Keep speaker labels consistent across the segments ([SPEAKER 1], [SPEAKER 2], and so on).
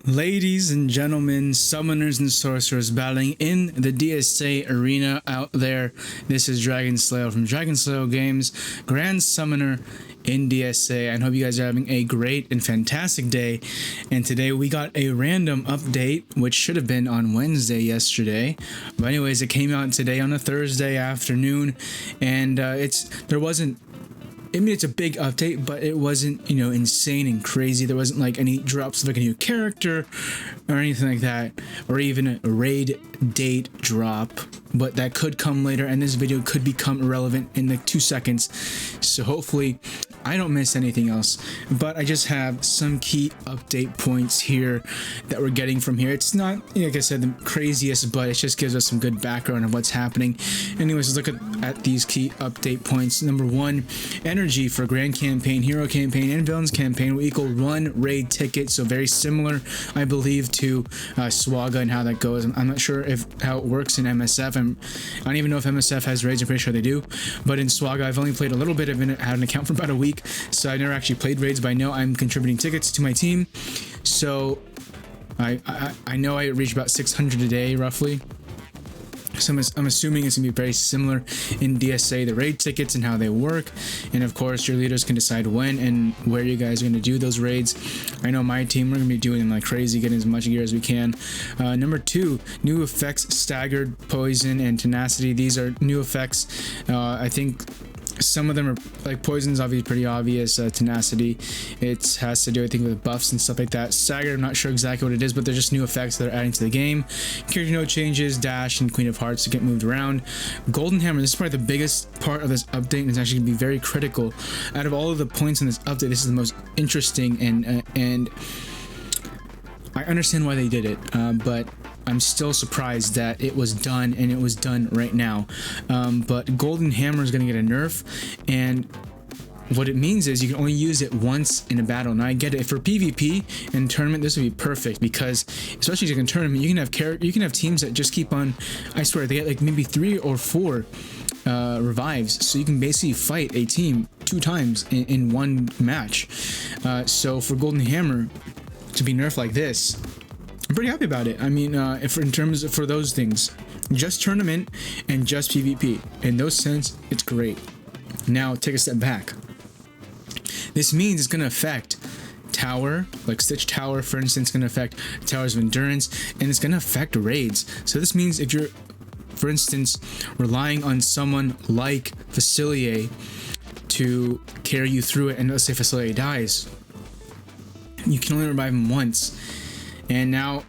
[SPEAKER 1] Ladies and gentlemen, summoners and sorcerers battling in the DSA arena out there. This is Dragon Slayer from Dragon Slayer Games, Grand Summoner in DSA. I hope you guys are having a great and fantastic day. And today we got a random update, which should have been on Wednesday yesterday. But anyways, it came out today on a Thursday afternoon, and it's a big update, but it wasn't, insane and crazy. There wasn't like any drops of like a new character or anything like that, or even a raid date drop, but that could come later, and this video could become irrelevant in like 2 seconds. So hopefully I don't miss anything else, but I just have some key update points here that we're getting from here. It's not, like I said, the craziest, but it just gives us some good background of what's happening. Anyways, let's look at these key update points. Number 1, energy for Grand Campaign, Hero Campaign, and Villains Campaign will equal 1 raid ticket, so very similar, I believe, to Swaga and how that goes. I'm not sure how it works in MSF. I don't even know if MSF has raids. I'm pretty sure they do, but in Swaga I've only played a little bit of it. I had an account for about a week, so I never actually played raids, but I know I'm contributing tickets to my team, so I know I reach about 600 a day roughly. So I'm assuming it's gonna be very similar in DSA, the raid tickets and how they work, and of course your leaders can decide when and where you guys are gonna do those raids. I know my team, we're gonna be doing them like crazy, getting as much gear as we can. Number 2, new effects: staggered, poison, and tenacity. These are new effects. I think some of them are like poison's obviously pretty obvious. Tenacity, it has to do, I think, with buffs and stuff like that. Staggered, I'm not sure exactly what it is, but they're just new effects that are adding to the game. Character node changes: Dash and Queen of Hearts to get moved around. Golden Hammer, this is probably the biggest part of this update, and it's actually gonna be very critical. Out of all of the points in this update, this is the most interesting, and I understand why they did it, but I'm still surprised that it was done, and it was done right now. But Golden Hammer is going to get a nerf, and what it means is you can only use it once in a battle. Now I get it, for PvP and tournament this would be perfect, because especially in a tournament you can have teams that just keep on, I swear, they get like maybe 3 or 4 revives, so you can basically fight a team 2 times in one match. So for Golden Hammer to be nerfed like this, I'm pretty happy about it. I mean, in terms of, for those things, just tournament and just PvP, in those sense, it's great. Now take a step back. This means it's going to affect tower, like Stitch Tower, for instance, going to affect Towers of Endurance, and it's going to affect raids. So this means if you're, for instance, relying on someone like Facilier to carry you through it, and let's say Facilier dies, you can only revive him once. And now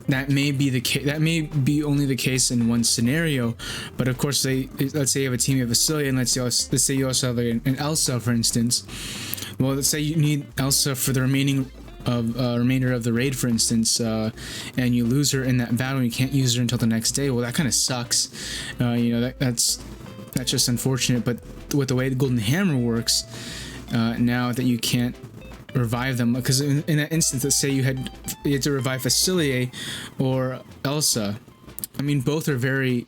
[SPEAKER 1] that may be the case. That may be only the case in one scenario, but of course, let's say you have a team of Facilier, and let's say you also have an Elsa, for instance. Well, let's say you need Elsa for the remainder of the raid, for instance, and you lose her in that battle, and you can't use her until the next day. Well, that kind of sucks. That's just unfortunate. But with the way the Golden Hammer works, now that you can't revive them, because in that instance, let's say you had to revive Facilier or Elsa. I mean, both are very,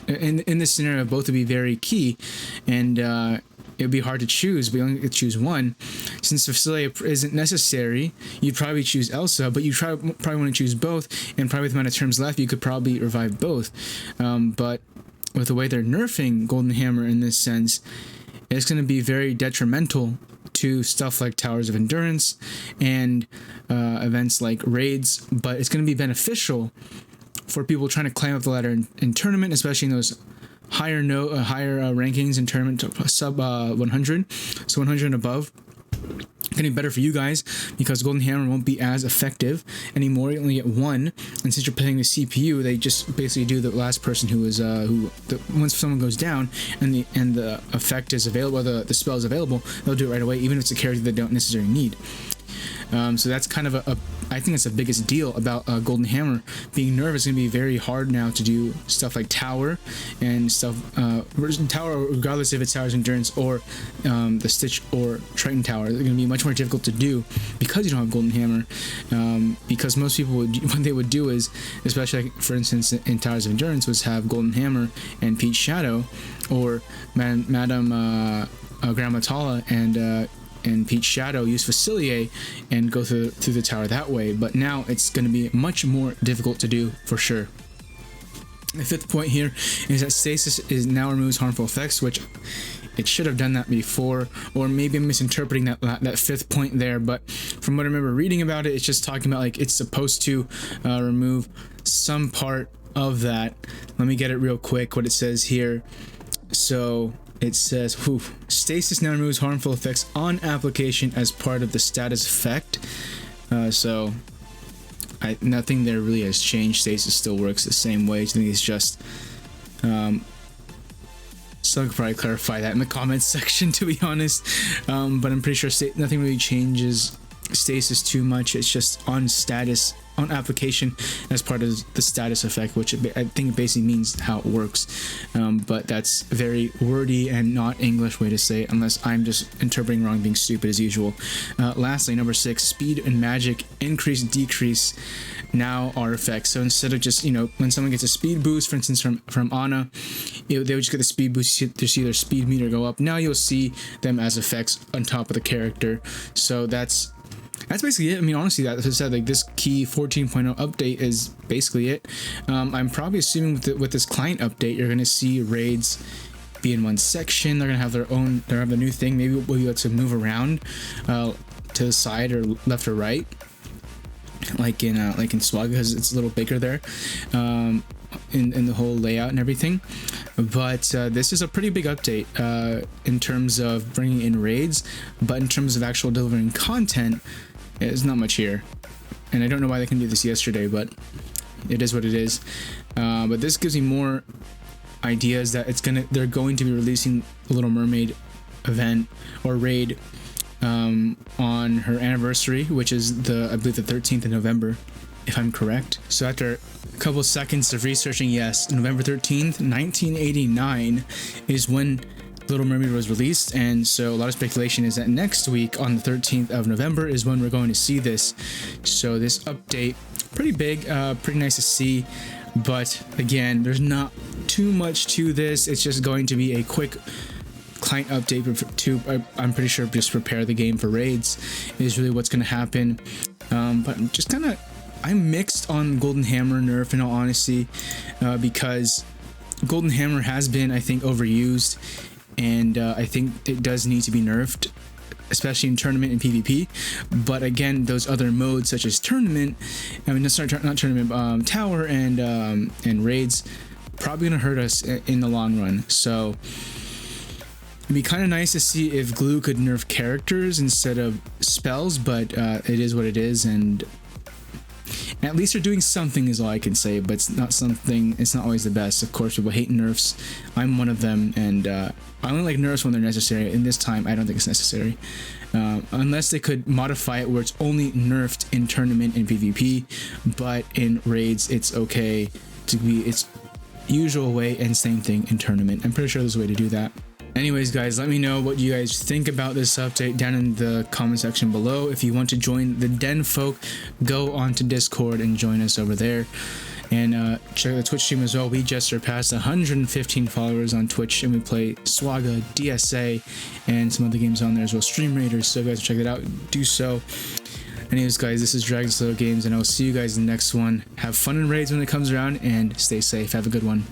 [SPEAKER 1] in this scenario, both would be very key, and it would be hard to choose, but you only get to choose one. Since Facilier isn't necessary, you'd probably choose Elsa, but you probably want to choose both, and probably with the amount of turns left, you could probably revive both. But with the way they're nerfing Golden Hammer in this sense, it's going to be very detrimental to stuff like Towers of Endurance and events like raids, but it's going to be beneficial for people trying to climb up the ladder in tournament, especially in those higher rankings in tournament, sub 100, so 100 and above. Going to be better for you guys, because Golden Hammer won't be as effective anymore. You only get 1, and since you're playing the CPU, they just basically do the last person once someone goes down and the effect is available, the spell is available, they'll do it right away, even if it's a character they don't necessarily need. So that's kind of I think that's the biggest deal about Golden Hammer being nerfed. It's going to be very hard now to do stuff like Tower and stuff. Tower, regardless if it's Towers Endurance or the Stitch or Triton Tower, they're going to be much more difficult to do because you don't have Golden Hammer. Because most people what they would do is, especially like, for instance, in Towers of Endurance, was have Golden Hammer and Peach Shadow, or Madam Grandma Tala and and Peach Shadow use Facilier and go through the tower that way, but now it's going to be much more difficult to do for sure. The fifth point here is that stasis is now removes harmful effects, which it should have done that before, or maybe I'm misinterpreting that fifth point there, but from what I remember reading about it, it's just talking about like it's supposed to remove some part of that. Let me get it real quick what it says here. So it says, stasis now removes harmful effects on application as part of the status effect. So nothing there really has changed. Stasis still works the same way. I think it's just someone could probably clarify that in the comments section, to be honest, but I'm pretty sure nothing really changes stasis too much. It's just on status, on application as part of the status effect, which I think basically means how it works, but that's very wordy and not English way to say it, unless I'm just interpreting wrong, being stupid as usual. Lastly, number 6, speed and magic increase decrease now are effects. So instead of just, when someone gets a speed boost, for instance from Ana, they would just get the speed boost to see their speed meter go up. Now you'll see them as effects on top of the character. So that's basically it. I mean, honestly, that, as I said, like this key 14.0 update is basically it. I'm probably assuming with this client update, you're gonna see raids be in one section. They're gonna have their own. They're gonna have a new thing. Maybe we'll be able to move around to the side or left or right, like in Swaga, because it's a little bigger there. In the whole layout and everything, but this is a pretty big update in terms of bringing in raids, but in terms of actual delivering content, there's not much here, and I don't know why they can do this yesterday, but it is what it is. But this gives me more ideas that they're going to be releasing a Little Mermaid event or raid on her anniversary, which is I believe the 13th of November, if I'm correct. So after a couple seconds of researching, yes, November 13th, 1989 is when Little Mermaid was released, and so a lot of speculation is that next week on the 13th of November is when we're going to see this. So this update, pretty big, pretty nice to see, but again, there's not too much to this. It's just going to be a quick client update to, I'm pretty sure, just prepare the game for raids is really what's going to happen. But just kind of, I'm mixed on Golden Hammer nerf, in all honesty, because Golden Hammer has been, I think, overused, and I think it does need to be nerfed, especially in tournament and PvP. But again, those other modes such as tournament, not tournament, tower and raids, probably gonna hurt us in the long run. So it'd be kind of nice to see if Glue could nerf characters instead of spells, but it is what it is, and at least they're doing something is all I can say, but it's not always the best. Of course, people hate nerfs. I'm one of them, and I only like nerfs when they're necessary. In this time, I don't think it's necessary. Unless they could modify it where it's only nerfed in tournament and PvP, but in raids, it's okay to be its usual way, and same thing in tournament. I'm pretty sure there's a way to do that. Anyways, guys, let me know what you guys think about this update down in the comment section below. If you want to join the Den folk, go on to Discord and join us over there. And check out the Twitch stream as well. We just surpassed 115 followers on Twitch, and we play Swaga, DSA, and some other games on there as well. Stream Raiders, so if you guys check it out, do so. Anyways, guys, this is Dragon Slow Games, and I will see you guys in the next one. Have fun in raids when it comes around, and stay safe. Have a good one.